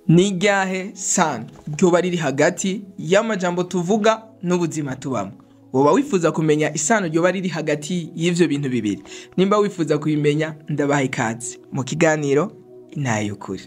ni ryahe sano ryoba riri hagati y'amajambo tuvuga n'ubuzima tubamo? Woba wifuza kumenya isano ryoba riri hagati y'ivyo bintu bibiri? Nimba wifuza kubimenya, ndabaha ikaze mu kiganiro Intahe y'Ukuri.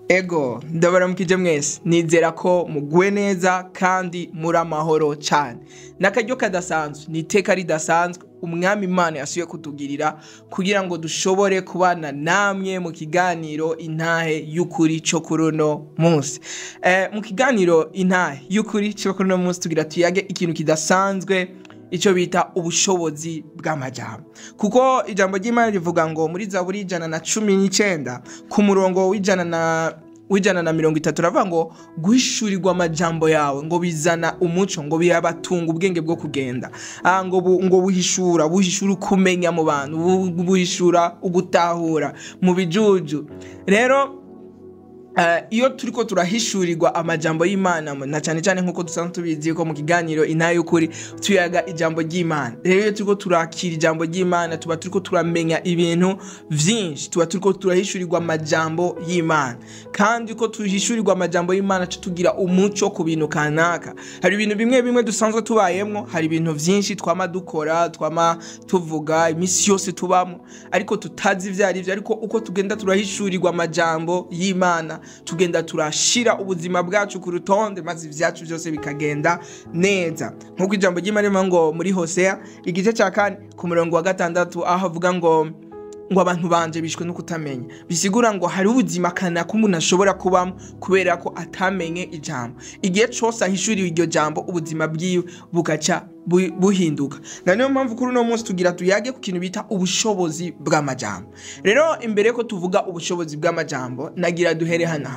Ego, ndabaramukije mwese, nizera ko muguwe neza kandi muri amahoro cyane. Nakaryo kadasanzwe, niteka ridasanzwe umwami Imana yasuye kutugirira kugira ngo dushobore kubana namwe mu kiganiro Intahe y'Ukuri cyo kuruno munsi. Mu kiganiro Intahe y'Ukuri cyo kuruno munsi tugira tuyage ikintu kidasanzwe, ico bita ubushobozi bw'amajambo. Kuko ijambo ry'Imana rivuga ngo muri Zaburi 119 ku murongo w'ijana na 30 ravuga ngo guhishurirwa amajambo yawe ngo bizana umuco, ngo biyabatunga ubwenge bwo kugenda. Ngo buhishura kumenya mu bantu, buhishura ugutahura mu bijuju. Rero iyo turiko turahishurirwa amajambo y'Imana, na cyane cyane nkuko dusanzwe tubizi ko mu kiganiro Intahe y'Ukuri tuyaga ijambo ry'Imana. Rero iyo turiko turakira ijambo ry'Imana, tuba turiko turamenya ibintu vyinshi, tuba turiko turahishurirwa amajambo y'Imana. Kandi uko tuhishurirwa amajambo y'Imana tugira umuco ku bintu kanaka. Hari ibintu bimwe dusanzwe tubayemwo, hari ibintu vyinshi twama dukora, twama tuvuga imisi yose tubamo, ariko tutazi ivyarivyo. Ariko uko tugenda turahishurirwa amajambo y'Imana, tugenda turashira ubuzima bwacu ku rutonde, maze ivyacu byose bikagenda neza. Nkuko ijambo ry'Imana rivuga ngo muri Hosea igice cya 4 ku murongo wa 6 aho avuga ngo abantu banje bishwe no kutamenya. Bisigura ngo hari ubuzima kanaka umuntu ashobora kubamo kubera ko atamenye ijambo. Igihe cyose ahishuriwe iryo jambo, ubuzima bwiwe bugaca buhinduka. Na niyo mpamvu kuri uno munsi tugira tuyage ku kintu bita ubushobozi bw'amajambo. Rero imbere ko tuvuga ubushobozi bw'amajambo, nagira duhere hano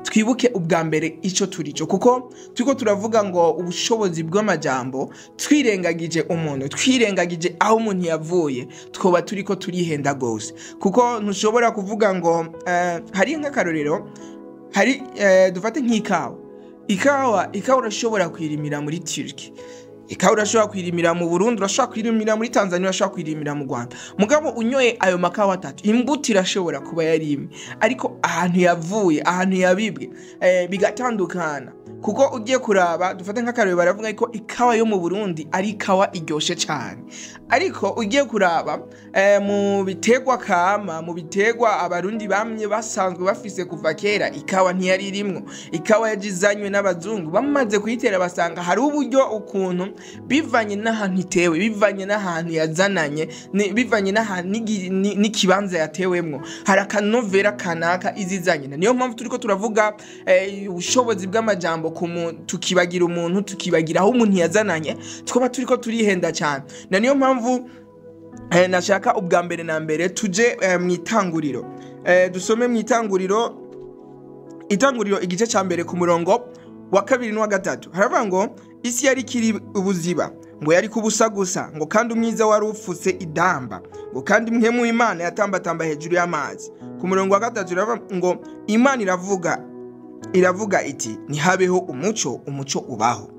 twibuke ubwa mbere ico turico, kuko turiko turavuga ngo ubushobozi bw'amajambo twirengagije umuntu, twirengagije aho umuntu yavuye, twoba turiko turihenda gose. Kuko ntushobora kuvuga ngo hari nk'akarorero, hari dufate nk'ikawa. Ikawa urashobora kwirimira muri Turkey, ikawa urashobora kwirimira mu Burundi, urashobora kwirimira muri Tanzania, urashobora kwirimira mu Rwanda. Mugabo unyoye ayo makawa atatu, imbuto irashobora kuba yarimwe, ariko ahantu yavuye, ahantu yabibwe bigatandukana. Kuko ugiye kuraba, dufate nk'akarorero, baravuga ko ikawa yo mu Burundi ari ikawa iryoshe cyane, ariko ugiye kuraba mu bitegwa kama, mu bitegwa abarundi bamye basanzwe bafise kuva kera, ikawa ntiyari irimwo. Ikawa yajizanywe n'abazungu, bamaze kuyitera basanga hari uburyo ukuntu bivanye n'ahantu itewe, bivanye n'ahantu yazananye, bivanye n'ahantu n'ikibanza yatewemwo, hari akanovera kanaka izizanye. Niyo mpamvu turiko turavuga ubushobozi bw'amajambo, tukibagira umuntu, tukibagira aho umuntu yazananye, twaba turiko turihenda cyane. Na niyo mpamvu nashaka ubwa mbere na mbere tuje mu Itanguriro, dusome mu Itanguriro igice cya mbere ku murongo wa 2 n'uwa 3. haravuga ngo isi yari kiri ubuziba, ngo yari kubusa gusa, ngo kandi umwiza wari ufutse idamba, ngo kandi mpwemu Imana yatambatamba hejuru y'amazi. Ku murongo wa 3 haravuga ngo Imana iravuga iti ntihabeho umuco ubaho.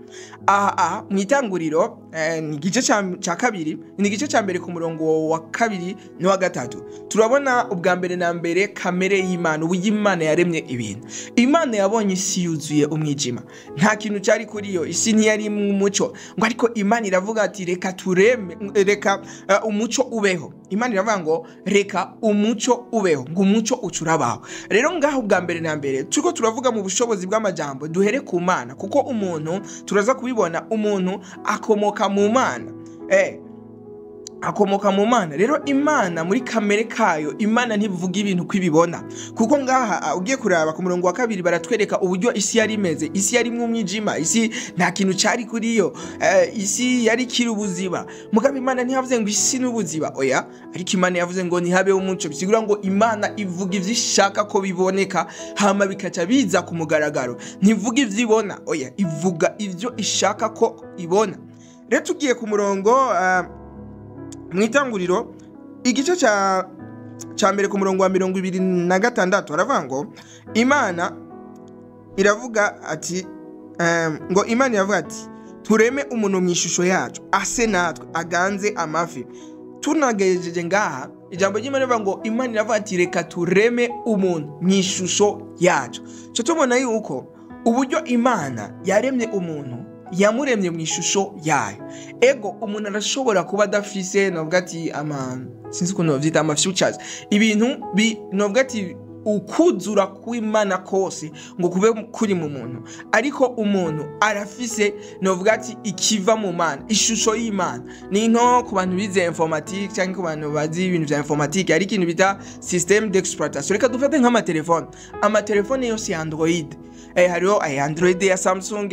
Mu Itanguriro ni igice cya 2, ni igice cya mbere ku murongo wa 2 n'uwa 3. turabona ubwa mbere na mbere kamere y'Imana, uburyo Imana yaremye ibintu. Imana yabonye isi yuzuye umwijima, nta kintu cyari kuri yo, isi ntiyari mu muco, ngo ariko Imana iravuga ati reka umuco ubeho. Imana iravuga ngo reka umuco ubeho, ngo umuco ucurabaho. Rero ngaho ubwa mbere na mbere turiko turavuga mu bushobozi bw'amajambo, duhere ku Mana, kuko umuntu turaza kubibona, umuntu akomoka mu Mana, akomoka mu Mana. Rero Imana muri kamere kayo, Imana ntivuga ibintu kwibibona, kuko ngaha ugiye kuraba ku murongo wa 2 baratwereka uburyo isi yari imeze. Isi yari mu mwijima, isi nta kintu cyari kuri yo, isi yari kiri ubuziba. Mugabo Imana ntiyavuze ngo isi n'ubuziba, oya, ariko Imana yavuze ngo ntihabeho umuco. Bisigura ngo Imana ivuga ivyo ishaka ko biboneka, hama bikaca biza ku mugaragaro. Ntivuga ivyo ibona, oya, ivuga ivyo ishaka ko ibona. Rero tugiye ku murongo mu Itanguriro igice cya mbere ku murongo wa 26 haravuga ngo Imana iravuga ati tureme umuntu mu ishusho yacu ase natwe aganze amafi. Tunagejeje ngaha ijambo ry'Imana rivuga ngo Imana iravuga ati reka tureme umuntu mu ishusho yacu. Cyo tubona yuko uburyo Imana yaremye umuntu yamuremye mu ishusho yayo. Ego umuntu arashobora kuba adafise novuga ati sinzi ukuntu bavyita futures, ibintu novuga ati ukuzura kw'Imana kose ngo kube kuri mu muntu, ariko umuntu arafise novuga ati ikiva mu Mana, ishusho y'Imana. Ni nko ku bantu bize informatique cyangwa ku bantu bazi ibintu vya informatique, ari ikintu bita système d'exploitation. Reka dufate amatelefone yose ya Android. Hariho Android ya Samsung,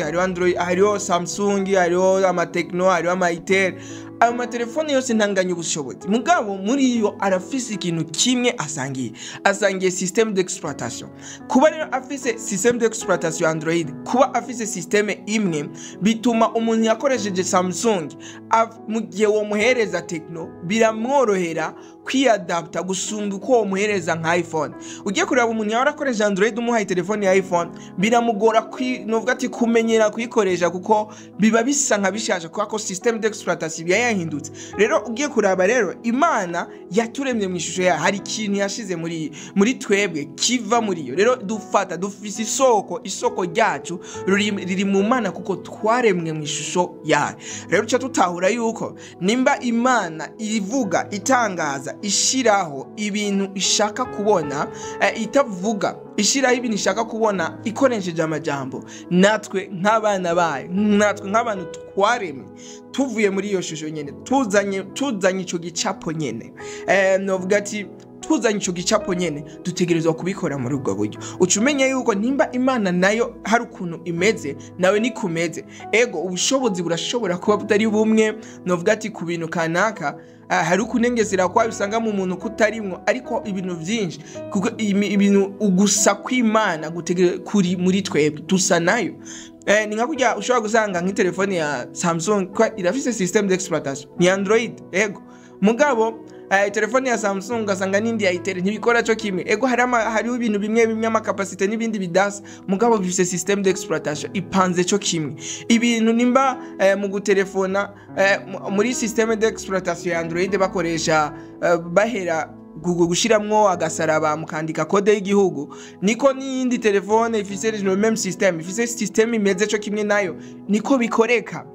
hariho Samsung, hariho Amatecno, hariho Amaitel. Ayo matelefone yose ntanganya ubushobozi, mugabo muri yo arafise ikintu kimwe asangiye système d'exploitation. Kuba rero afise système d'exploitation Android, kuba afise système imwe bituma umuntu yakoresheje Samsung mu gihe wo muhereza Tecno biramworohera kwiadapta gusumba uko wo muhereza nka iPhone. Ugiye kureba umuntu yarakoresheje Android umuhaye telefone ya iPhone biramugora novuga ati kumenyera kuyikoresha kuko biba bisa nka bishaje kuko système d'exploitation yahindutse. Rero ugiye kuraba rero Imana yaturemye mu ishusho yayo, hari ikintu yashize muri twebwe kiva muri yo. Rero dufise isoko ryacu riri mu Mana kuko twaremwe mu ishusho yayo. Rero cyo tutahura yuko nimba Imana ivuga, itangaza, ishiraho ibintu ishaka kubona, itavuga ishiraho ibintu ishaka kubona ikoresheje amajambo, natwe nk'abana bayo, natwe nk'abantu twaremwe tuvuye muri iyo shusho nyene, tuzanye ico gicapo nyene, novuga ati tuzanye ico gicapo nyene, dutegerezwa kubikora muri ubwo buryo. Ucumenye yuko nimba Imana nayo hari ukuntu imeze, nawe ni kumeze. Ego ubushobozi burashobora kuba butari bumwe, novuga ati ku bintu kanaka hari ukunengesera kwa usanga mu muntu kutarimwo, ariko ibintu vyinshi kuko ibintu ugusa kw'Imana gutegere kuri muri twebwe dusa nayo. Ni nka kujya ushobora gusanga nk'itelefone ya Samsung kwa irafise système d'exploitation ni Android, ego mugabo telefone ya Samsung ugasanga n'indi ya Itel ntibikora cyo kimwe. Ego hariho ibintu bimwe amacapacité n'ibindi bidasa, mugabo bifise système d'exploitation ipanze cyo kimwe. Ibintu nimba mu gutelefona muri système d'exploitation ya Android bakoresha bahera Google gushiramwo agasaraba mukandika code y'igihugu, niko n'indi telefone ifise le même système, ifise système imeze cyo kimwe nayo niko bikoreka.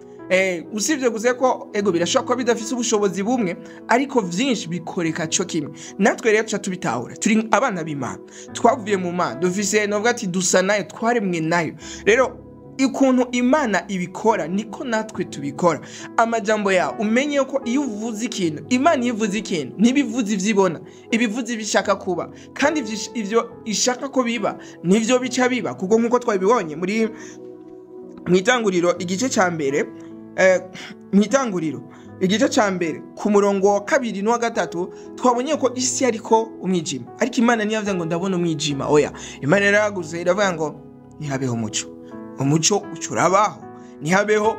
Usibye guze ko ego birashobora ko bidafise ubushobozi bumwe, ariko vyinshi bikoreka cyo kimwe. Natwe rero tubitahura, turi abana b'Imana, twavuye mu Mana, dufise novuga ati dusa nayo, twaremwe nayo. Rero ikuntu Imana ibikora niko natwe tubikora. Amajambo yawe umenye ko iyo uvuze ikintu, Imana yivuze ikintu ntibivuze ivyibona, ibivuze bishaka kuba, kandi ivyo ishaka ko biba nivyo bica biba, kuko nkuko twabibonye muri mwitanguriro igice ca mbere, igice ca mbere ku murongo wa 2 no 3 twabonye ko isi ariko umwijima, ariko Imana niyavuze ngo ndabona umwijima. Oya, Imana yaraguze iravuga ngo nihabeho umuco ucurabaho, nihabeho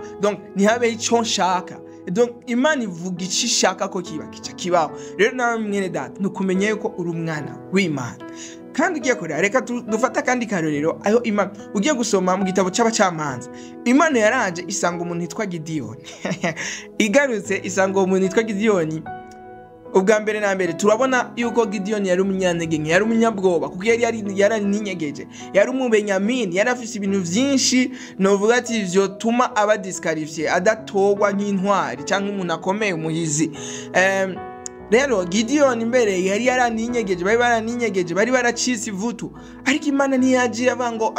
icyo nshaka. Donc Imana ivuga icyo ishaka ko kiba kibaho. Rero nawe mwene data nukumenye yuko uri umwana w'Imana. Kandi ugiye kureba, reka dufata kandi karorero aho Imana ugiye gusoma mu gitabo c'abacamanza, Imana yaraje isanga umuntu yitwa Gideyoni. Igarutse isanga umuntu yitwa Gideyoni. Ubwa mbere na mbere turabona yuko Gideyoni yari umunyantege nke, yari umunyabwoba kuko yari ninyegeje, yari umubenyamini, yari afise ibintu vyinshi novuga ati ivyo tuma aba disqualifié, adatogwa nk'intwari cyangwa umuntu akomeye umuhizi. Rero Gideyoni mbere yari yaraninyegeje, bari baracise ivutu, ariko Imana ntiyagiye avango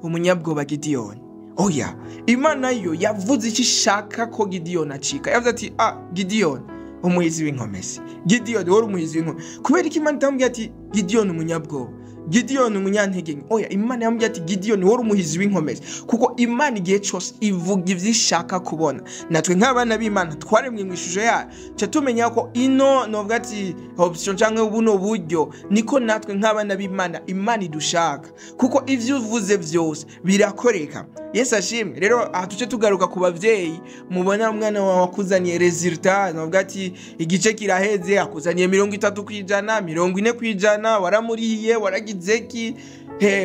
umunyabwoba Gideyoni. Oya, Imana yo yavuze icyo ishaka ko Gideyoni acika. Yavuze ati Gideyoni umuhizi w'inkomezi, Gideyoni wari umuhizi w'inkomezi. Kubera ko Imana itamubwiye ati Gideyoni umunyabwoba, Gideyoni umunyantege nke. Oya, Imana yamubwiye ati Gideyoni wari umuhizi w'inkomezi, kuko Imana igihe cyose ivuga ivyo ishaka kubona. Natwe nk'abana b'Imana twaremwe mu ishusho yayo, cyo tumenya ko ino novuga ati option cyangwa ubuno buryo niko natwe nk'abana b'Imana Imana idushaka, kuko ivyo uvuze vyose birakoreka. Yesu ashimwe. Rero tuce tugaruka ku bavyeyi, mubona umwana wawe akuzaniye resultat, novuga ati igice kiraheze akuzaniye 30%, 40%, waramuriye, waragiye bagize ki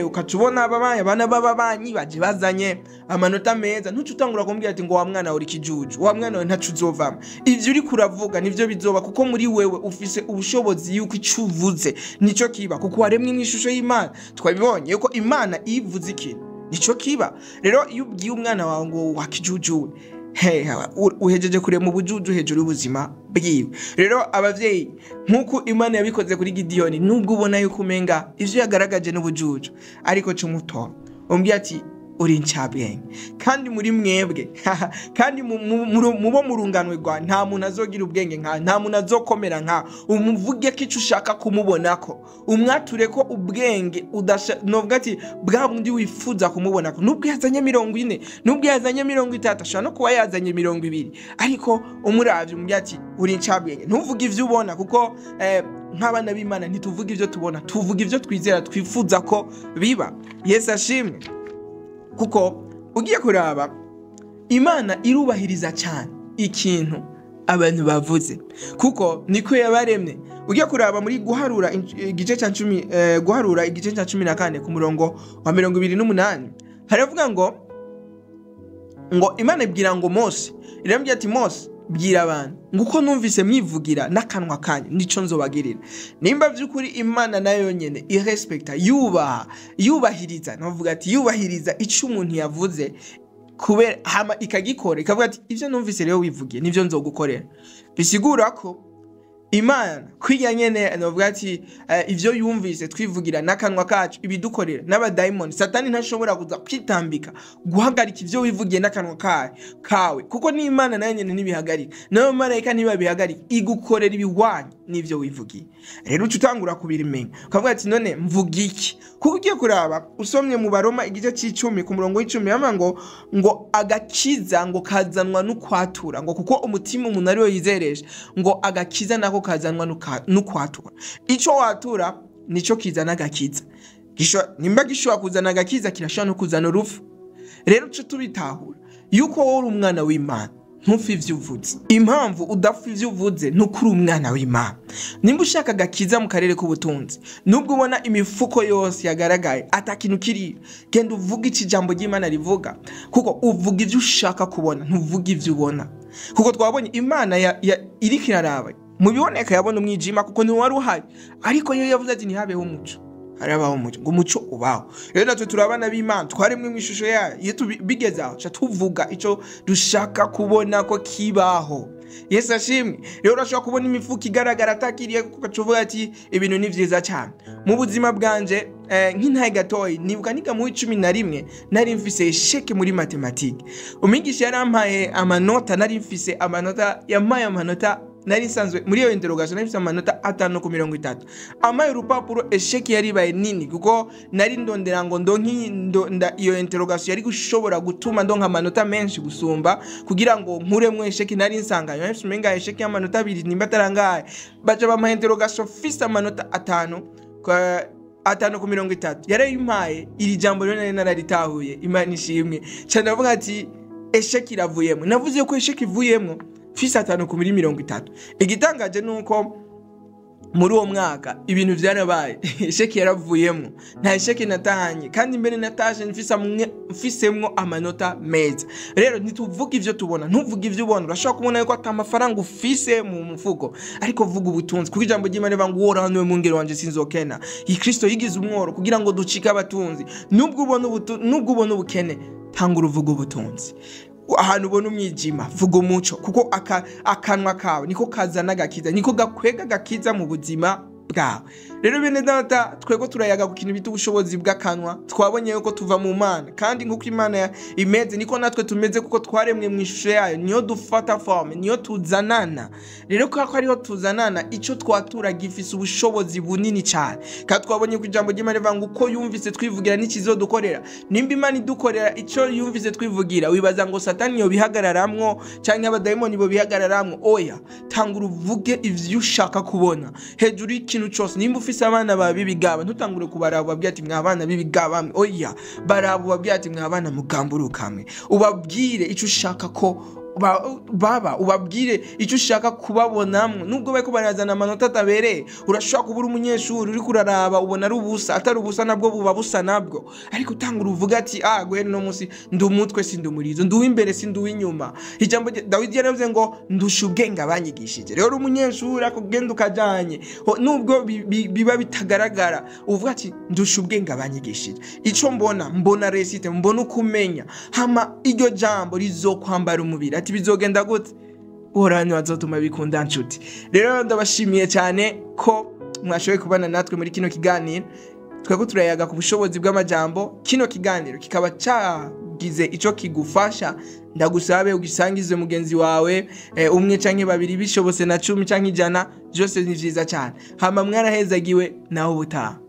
ukatubona abana b'ababanyi baje bazanye amanota meza, ntucutangura kumbwira ati ngo wa mwana uri kijuju, wa mwana we ntacu uzovamo. Ivyo uri kuravuga nivyo bizoba, kuko muri wewe ufise ubushobozi yuko icuvuze nico kiba, kuko waremwe mw'ishusho y'Imana. Twabibonye yuko Imana ivuze ikintu nico kiba. Rero iyo ubwiye umwana wawe ngo wakijujuwe, uhejeje kurema ubujuju hejuru y'ubuzima bwiwe. Rero abavyeyi, nkuko Imana yabikoze kuri Gideyoni, nubwo ubona yuko umenga ivyo yagaragaje n'ubujuju, ariko cumutora umbwiye ati uri incabwenge, kandi muri mwebwe kandi mubo murunganwe rwa nta muntu azogira ubwenge nka, nta muntu azokomera nka. Umuvuge ko ico ushaka kumubonako, umwature ko ubwenge novuga ati bwa bundi wifuza kumubonako, nubwo yazanye 40, nubwo yazanye 30, ashobora no kuba yazanye 20, ariko umuravye umbwiye ati uri incabwenge. Ntuvuge ivyo ubona, kuko nk'abana b'Imana ntituvuga ivyo tubona, tuvuga ivyo twizera twifuza ko biba. Yesu ashimwe. Kuko ugiye kuraba Imana irubahiriza cyane ikintu abantu bavuze, kuko niko yabaremye. Ugiye kuraba muri guharura igice cya 10, guharura igice cya 14 ku murongo wa 28, haravuga ngo Imana ibwira ngo Mose, irambye ati Mose bwira abantu nguko numvise mwivugira n'akanwa kanyu nico nzobagirira. Nimba by'ukuri Imana nayo nyene irespecta, yubahiriza, navuga ati yubahiriza ico umuntu yavuze, kubera hama ikagikora, ikavuga ati ivyo numvise rero wivugiye nivyo nzogukorera. Bisigura ko Imana kwiya nyene navuga ati ivyo yumvise twivugira n'akanwa kacu ibidukorera. N'abadaimoni, Satani ntashobora kuza kwitambika guhagarika ivyo wivugiye n'akanwa kawe, kuko ni Imana nayo nyene nibihagarika, nayo marayika nibabihagarika, igukorera ibiwanye n'ivyo wivugiye. Rero utangura kubirimenya ukavuga ati none mvuga iki? Kuko ugiye kuraba usomye mu Baroma igice c'10 ku murongo w'10 yama ngo agakiza ngo kazanwa n'ukwatura, ngo kuko umutima umuntu ariyo yizeresha, ngo agakiza nako kazanwa n'ukwatura. Ico watura nico kizana agakiza. Nimba gishobora kuzana agakiza, kirashobora no kuzana urupfu. Rero cyo tubitahura yuko wowe uri umwana w'Imana, ntufi ivyo uvuze. Impamvu udafi ivyo uvuze nukuri umwana w'Imana. Nimba ushaka agakiza mu karere k'ubutunzi, nubwo ubona imifuko yose yagaragaye atakintu kiri, genda uvuga iki jambo ry'Imana rivuga, kuko uvuga ivyo ushaka kubona, ntuvuga ivyo ubona. Kuko twabonye Imana iriko iraraba mu biboneka, yabona umwijima kuko ni wari uhari, ariko yo yavuze ati ntihabeho umuco, harabaho umuco, ngo umuco ubaho. Rero natwe turabana b'Imana, twaremwe mu ishusho yayo. Iyo tubigezaho cha tuvuga ico dushaka kubona ko kibaho. Yesu ashimwe. Rero urashobora kubona imifuko igaragara atakiriye, kukacuvuga ati ibintu ni vyiza cyane. Mu buzima bwanje nk'intaye gatoyi, nibuka niga mu 11 nari mfise sheke muri matematike. Umwigisha yarampaye amanota, nari mfise amanota, yamaye amanota, nari sanzwe muri iyo interrogation nari mfise amanota 5 ku 30. Amaye urupapuro esheke yaribaye nini, kuko nari ndondera ngo iyo interrogation yari gushobora gutuma ndonka amanota menshi gusumba, kugira ngo nkuremwe esheke nari nsanganye. Nari mfise menga esheke y'amanota 2 nimba tarangaye, baje bamaye interrogation fise amanota 5 ku 30. Yarayimpaye iri jambo rero nari nararitahuye. Imana ishimwe cyane. Navuga ati esheke iravuyemo, navuze ko esheke ivuyemo fisa 5 ku 30. Igitangaje nuko muri uwo mwaka ibintu byarabaye, sheki yaravuyemo, nta sheki natahanye, kandi mbere natashe mfisemwo amanota meza. Rero ntituvuga ivyo tubona, ntuvuga ivyo ubona. Urashobora kubona yuko ata amafaranga ufise mu mufuko, ariko vuga ubutunzi, kuko ijambo ry'Imana rivuga ngo uhoraho niwe mwungeri wanje sinzokena. Kristo yigize umworo kugira ngo ducike abatunzi. Nubwo ubona ubukene, tanga uruvuga ubutunzi. Ahantu ubona umwijima, vuga umuco, kuko akanwa kawe niko kazana agakiza, niko gakwega agakiza mu buzima bwawe. Rero bene data, twego turayaga ku kintu bita ubushobozi bw'akanwa. Twabonye yuko tuva mu Mana, kandi nkuko Imana imeze niko natwe tumeze, kuko twaremwe mu ishusho yayo, niyo dufata forme, niyo tuzanana. Rero ko ariho tuzanana, ico twatura gifise ubushobozi bunini cyane. Kandi twabonye ku ijambo ry'Imana rivuga ngo uko yumvise twivugira n'ikizo dukorera. Nimba Imana idukorera ico yumvise twivugira, wibaza ngo Satani yo bihagararamwo canke abadaimoni bo bihagararamwo. Oya, tanga uruvuge ivyo ushaka kubona hejuru y'ikintu cyose. Nimba ufise abana babibigaba, ntutangure kubaraba babwiye ati mwabana bibigaba. Oya, barabo babwiye ati mwabana mugamburukamwe. Ubabwire ico ushaka ko baba ubabwire icyo ushaka kubabonamwo nubwo bariko barazana amanota atabereye urashobora kubura umunyeshuri uri kuraraba ubona ari ubusa atari ubusa nabwo buba busa nabwo ariko utangura uvuga ati guhera no munsi ndi umutwe sindi umurizo ndi uw'imbere sindi uw'inyuma ijambo Dawidi yaravuze ngo ndusha ubwenge abanyigishije rero umunyeshuri akugenda ukajanye nubwo biba bitagaragara uvuga ati ndusha ubwenge abanyigishije ico mbona resite mbona ukumenya hama iryo jambo rizokwambara umubiri ati bizogenda gute uranye wazotuma bikunda nshuti rero ndabashimiye cyane ko mwashoboye kubana natwe muri kino kiganiro twego turayaga ku bushobozi bw'amajambo kino kiganiro kikaba cagize ico kigufasha ndagusabe ugisangize mugenzi wawe umwe canke babiri bishobose na 10 canke 100 byose ni vyiza cyane hama mwarahezagiwe naho butaha